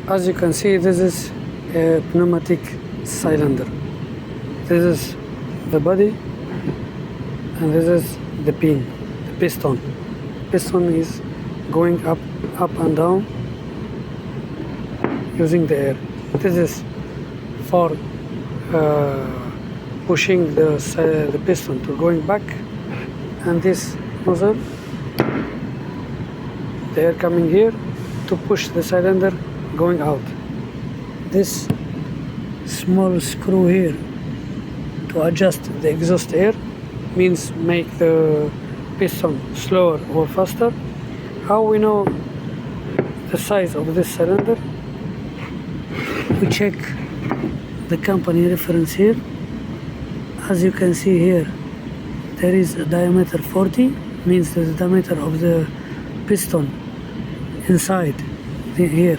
As you can see, this is a pneumatic cylinder. This is the body and this is the pin, the piston. Piston is going up and down using the air. This is for pushing the piston to going back, and this nozzle, the air coming here to push the cylinder going out. This small screw here to adjust the exhaust air means make the piston slower or faster. How we know the size of this cylinder? We check the company reference here. As you can see here, there is a diameter 40, means the diameter of the piston inside here,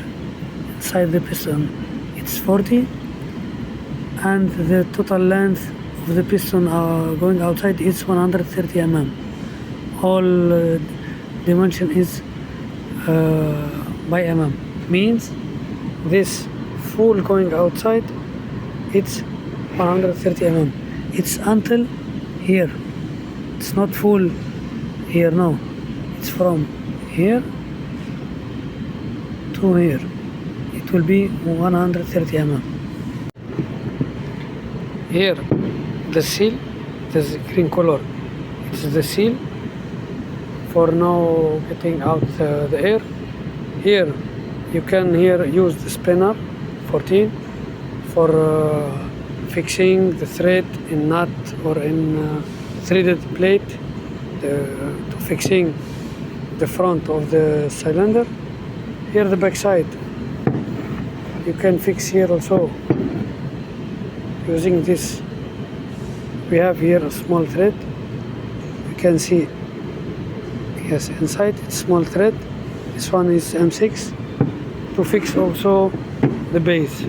inside the piston, it's 40, and the total length of the piston going outside is 130 mm. All dimension is by mm, means this full going outside, it's 130 mm. It's until here, it's not full here, no, it's from here to here, it will be 130 mm. Here the seal, this green color, it's the seal for now getting out the air. Here you can here use the spinner 14 for fixing the thread in nut or in threaded plate to fixing the front of the cylinder. Here the back side you can fix here also using this. We have here a small thread, you can see, yes, inside it's small thread. This one is M6 to fix also the base.